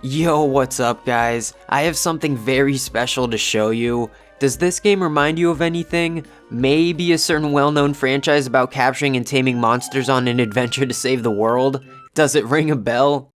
Yo, what's up guys? I have something very special to show you. Does this game remind you of anything? Maybe a certain well-known franchise about capturing and taming monsters on an adventure to save the world? Does it ring a bell?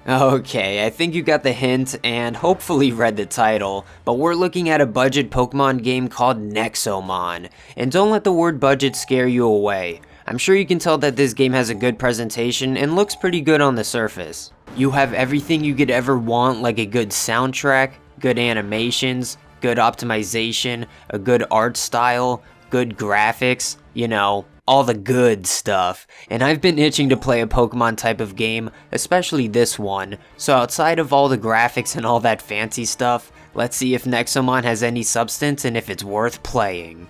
Okay, I think you got the hint and hopefully read the title, but we're looking at a budget Pokemon game called Nexomon. And don't let the word budget scare you away. I'm sure you can tell that this game has a good presentation and looks pretty good on the surface. You have everything you could ever want, like a good soundtrack, good animations, good optimization, a good art style, good graphics, you know, all the good stuff. And I've been itching to play a Pokemon type of game, especially this one. So outside of all the graphics and all that fancy stuff, let's see if Nexomon has any substance and if it's worth playing.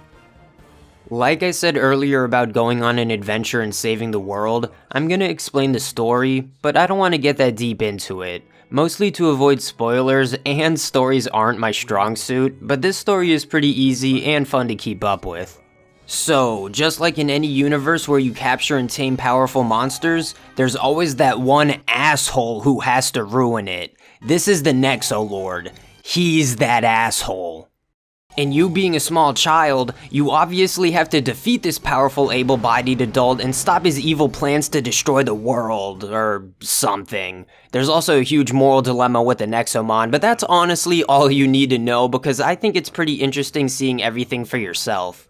Like I said earlier about going on an adventure and saving the world, I'm gonna explain the story, but I don't want to get that deep into it. Mostly to avoid spoilers, and stories aren't my strong suit, but this story is pretty easy and fun to keep up with. So, just like in any universe where you capture and tame powerful monsters, there's always that one asshole who has to ruin it. This is the Nexo Lord. He's that asshole. And you being a small child, you obviously have to defeat this powerful able-bodied adult and stop his evil plans to destroy the world, or something. There's also a huge moral dilemma with the Nexomon, but that's honestly all you need to know because I think it's pretty interesting seeing everything for yourself.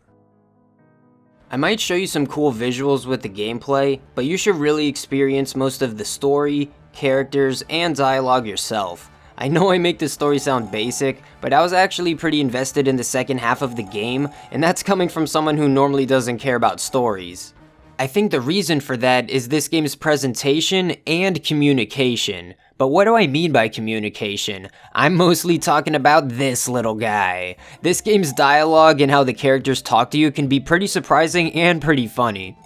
I might show you some cool visuals with the gameplay, but you should really experience most of the story, characters, and dialogue yourself. I know I make this story sound basic, but I was actually pretty invested in the second half of the game, and that's coming from someone who normally doesn't care about stories. I think the reason for that is this game's presentation and communication. But what do I mean by communication? I'm mostly talking about this little guy. This game's dialogue and how the characters talk to you can be pretty surprising and pretty funny.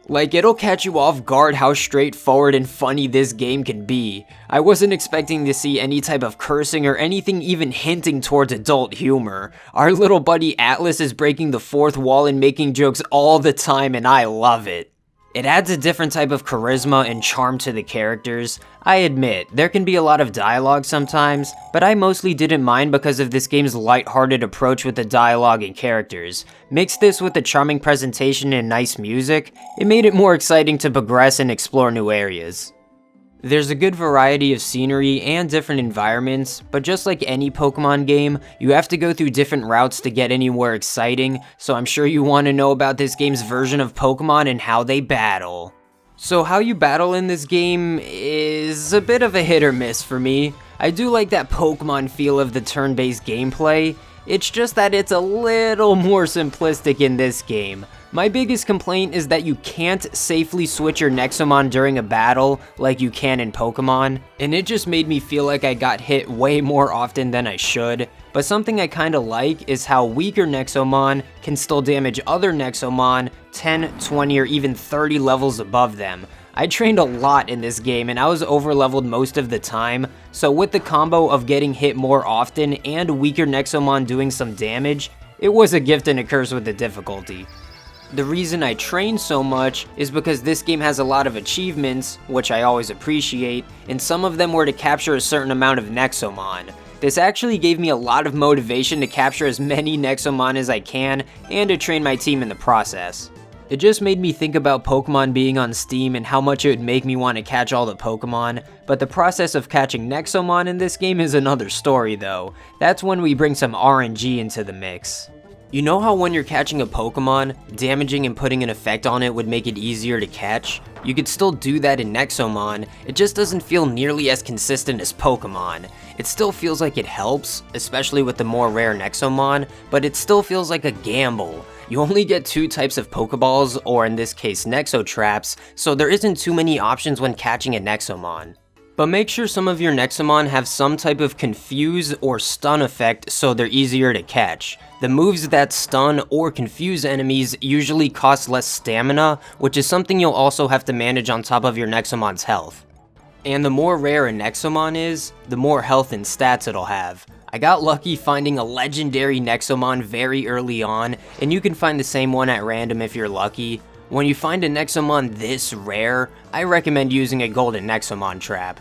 Like, it'll catch you off guard how straightforward and funny this game can be. I wasn't expecting to see any type of cursing or anything even hinting towards adult humor. Our little buddy Atlas is breaking the fourth wall and making jokes all the time, and I love it. It adds a different type of charisma and charm to the characters. I admit, there can be a lot of dialogue sometimes, but I mostly didn't mind because of this game's lighthearted approach with the dialogue and characters. Mix this with the charming presentation and nice music, it made it more exciting to progress and explore new areas. There's a good variety of scenery and different environments, but just like any Pokemon game, you have to go through different routes to get anywhere exciting, so I'm sure you want to know about this game's version of Pokemon and how they battle. So how you battle in this game is a bit of a hit or miss for me. I do like that Pokemon feel of the turn-based gameplay, it's just that it's a little more simplistic in this game. My biggest complaint is that you can't safely switch your Nexomon during a battle like you can in Pokemon, and it just made me feel like I got hit way more often than I should. But something I kinda like is how weaker Nexomon can still damage other Nexomon 10, 20, or even 30 levels above them. I trained a lot in this game and I was overleveled most of the time, so with the combo of getting hit more often and weaker Nexomon doing some damage, it was a gift and a curse with the difficulty. The reason I train so much is because this game has a lot of achievements, which I always appreciate, and some of them were to capture a certain amount of Nexomon. This actually gave me a lot of motivation to capture as many Nexomon as I can, and to train my team in the process. It just made me think about Pokemon being on Steam and how much it would make me want to catch all the Pokemon, but the process of catching Nexomon in this game is another story though. That's when we bring some RNG into the mix. You know how when you're catching a Pokemon, damaging and putting an effect on it would make it easier to catch? You could still do that in Nexomon, it just doesn't feel nearly as consistent as Pokemon. It still feels like it helps, especially with the more rare Nexomon, but it still feels like a gamble. You only get 2 types of Pokeballs, or in this case Nexo Traps, so there isn't too many options when catching a Nexomon. But make sure some of your Nexomon have some type of confuse or stun effect so they're easier to catch. The moves that stun or confuse enemies usually cost less stamina, which is something you'll also have to manage on top of your Nexomon's health. And the more rare a Nexomon is, the more health and stats it'll have. I got lucky finding a legendary Nexomon very early on, and you can find the same one at random if you're lucky. When you find a Nexomon this rare, I recommend using a golden Nexomon trap.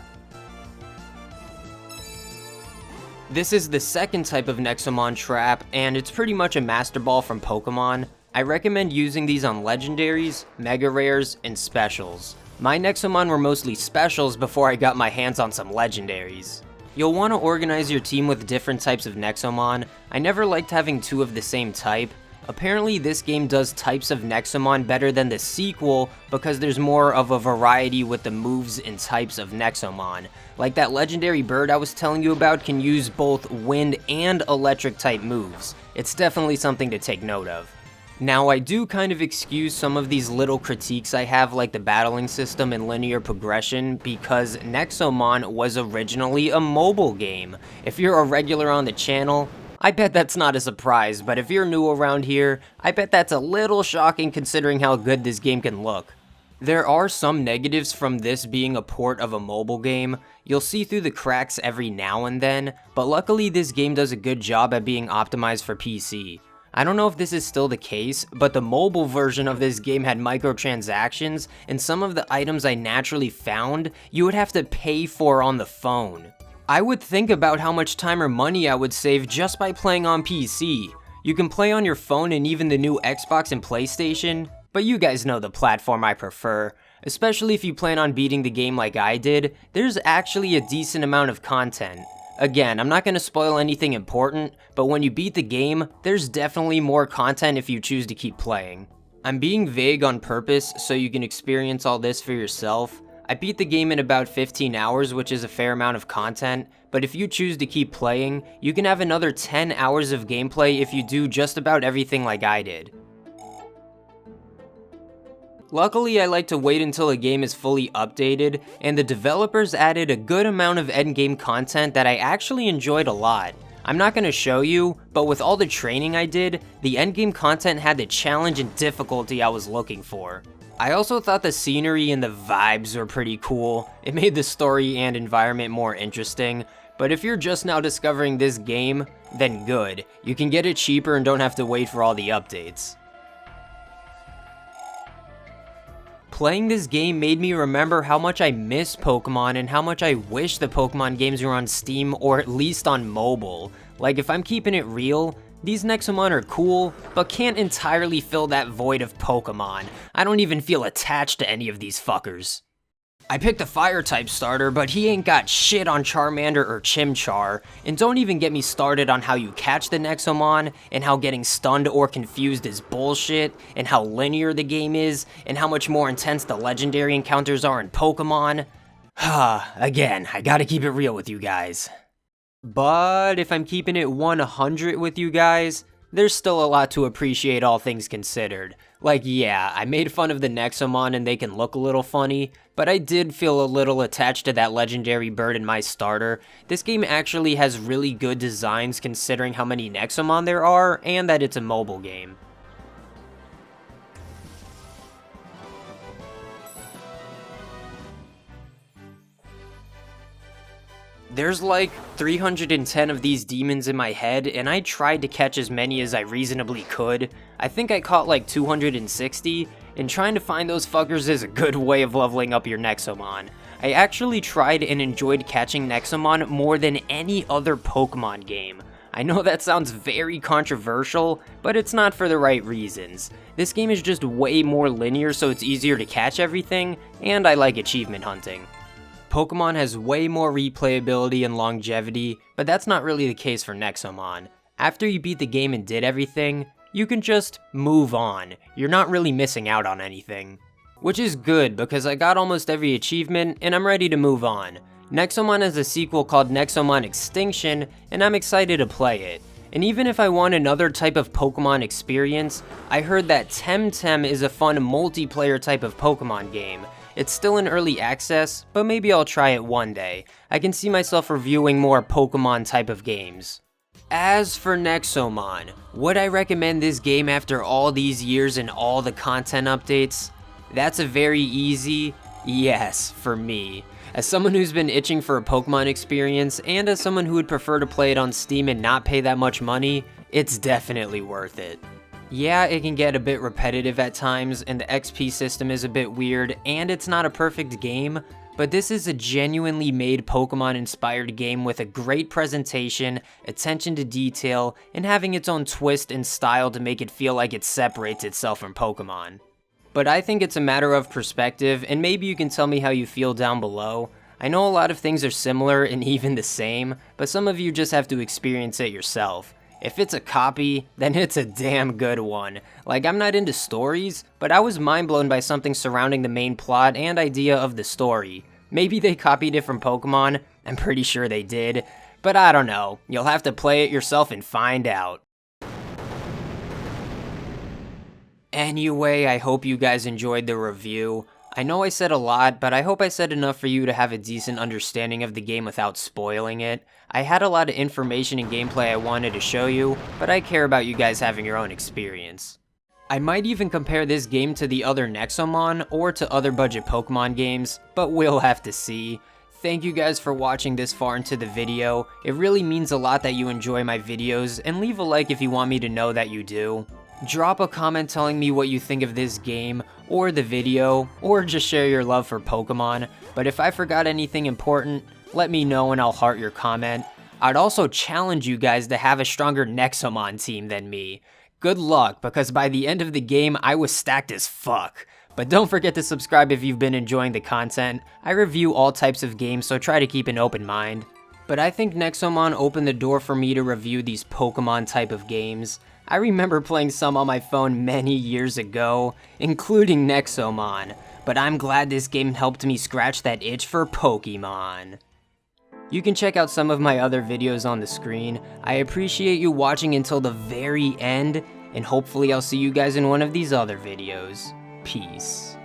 This is the second type of Nexomon trap, and it's pretty much a Master Ball from Pokemon. I recommend using these on legendaries, mega rares, and specials. My Nexomon were mostly specials before I got my hands on some legendaries. You'll want to organize your team with different types of Nexomon. I never liked having two of the same type. Apparently this game does types of Nexomon better than the sequel because there's more of a variety with the moves and types of Nexomon. Like that legendary bird I was telling you about can use both wind and electric type moves. It's definitely something to take note of. Now I do kind of excuse some of these little critiques I have, like the battling system and linear progression, because Nexomon was originally a mobile game. If you're a regular on the channel, I bet that's not a surprise, but if you're new around here, I bet that's a little shocking considering how good this game can look. There are some negatives from this being a port of a mobile game. You'll see through the cracks every now and then, but luckily this game does a good job at being optimized for PC. I don't know if this is still the case, but the mobile version of this game had microtransactions, and some of the items I naturally found, you would have to pay for on the phone. I would think about how much time or money I would save just by playing on PC. You can play on your phone and even the new Xbox and PlayStation, but you guys know the platform I prefer. Especially if you plan on beating the game like I did, there's actually a decent amount of content. Again, I'm not going to spoil anything important, but when you beat the game, there's definitely more content if you choose to keep playing. I'm being vague on purpose so you can experience all this for yourself. I beat the game in about 15 hours, which is a fair amount of content, but if you choose to keep playing, you can have another 10 hours of gameplay if you do just about everything like I did. Luckily, I like to wait until a game is fully updated, and the developers added a good amount of endgame content that I actually enjoyed a lot. I'm not going to show you, but with all the training I did, the endgame content had the challenge and difficulty I was looking for. I also thought the scenery and the vibes were pretty cool. It made the story and environment more interesting, but if you're just now discovering this game, then good. You can get it cheaper and don't have to wait for all the updates. Playing this game made me remember how much I miss Pokemon and how much I wish the Pokemon games were on Steam or at least on mobile. Like, if I'm keeping it real, these Nexomon are cool, but can't entirely fill that void of Pokemon. I don't even feel attached to any of these fuckers. I picked a Fire-type starter, but he ain't got shit on Charmander or Chimchar, and don't even get me started on how you catch the Nexomon, and how getting stunned or confused is bullshit, and how linear the game is, and how much more intense the legendary encounters are in Pokemon. Again, I gotta keep it real with you guys. But if I'm keeping it 100 with you guys, there's still a lot to appreciate all things considered. Like, yeah, I made fun of the Nexomon and they can look a little funny, but I did feel a little attached to that legendary bird in my starter. This game actually has really good designs considering how many Nexomon there are, and that it's a mobile game. There's like 310 of these demons in my head, and I tried to catch as many as I reasonably could. I think I caught like 260, and trying to find those fuckers is a good way of leveling up your Nexomon. I actually tried and enjoyed catching Nexomon more than any other Pokemon game. I know that sounds very controversial, but it's not for the right reasons. This game is just way more linear, so it's easier to catch everything, and I like achievement hunting. Pokemon has way more replayability and longevity, but that's not really the case for Nexomon. After you beat the game and did everything, you can just move on. You're not really missing out on anything. Which is good, because I got almost every achievement, and I'm ready to move on. Nexomon has a sequel called Nexomon Extinction, and I'm excited to play it. And even if I want another type of Pokemon experience, I heard that Temtem is a fun multiplayer type of Pokemon game. It's still in early access, but maybe I'll try it one day. I can see myself reviewing more Pokemon type of games. As for Nexomon, would I recommend this game after all these years and all the content updates? That's a very easy yes for me. As someone who's been itching for a Pokemon experience, and as someone who would prefer to play it on Steam and not pay that much money, it's definitely worth it. Yeah, it can get a bit repetitive at times, and the XP system is a bit weird, and it's not a perfect game, but this is a genuinely made Pokemon-inspired game with a great presentation, attention to detail, and having its own twist and style to make it feel like it separates itself from Pokemon. But I think it's a matter of perspective, and maybe you can tell me how you feel down below. I know a lot of things are similar and even the same, but some of you just have to experience it yourself. If it's a copy, then it's a damn good one. Like, I'm not into stories, but I was mind blown by something surrounding the main plot and idea of the story. Maybe they copied it from Pokemon, I'm pretty sure they did, but I don't know. You'll have to play it yourself and find out. Anyway, I hope you guys enjoyed the review. I know I said a lot, but I hope I said enough for you to have a decent understanding of the game without spoiling it. I had a lot of information and gameplay I wanted to show you, but I care about you guys having your own experience. I might even compare this game to the other Nexomon or to other budget Pokemon games, but we'll have to see. Thank you guys for watching this far into the video. It really means a lot that you enjoy my videos, and leave a like if you want me to know that you do. Drop a comment telling me what you think of this game, or the video, or just share your love for Pokemon, but if I forgot anything important, let me know and I'll heart your comment. I'd also challenge you guys to have a stronger Nexomon team than me. Good luck, because by the end of the game, I was stacked as fuck. But don't forget to subscribe if you've been enjoying the content. I review all types of games, so try to keep an open mind. But I think Nexomon opened the door for me to review these Pokemon type of games. I remember playing some on my phone many years ago, including Nexomon, but I'm glad this game helped me scratch that itch for Pokemon. You can check out some of my other videos on the screen. I appreciate you watching until the very end, and hopefully I'll see you guys in one of these other videos. Peace.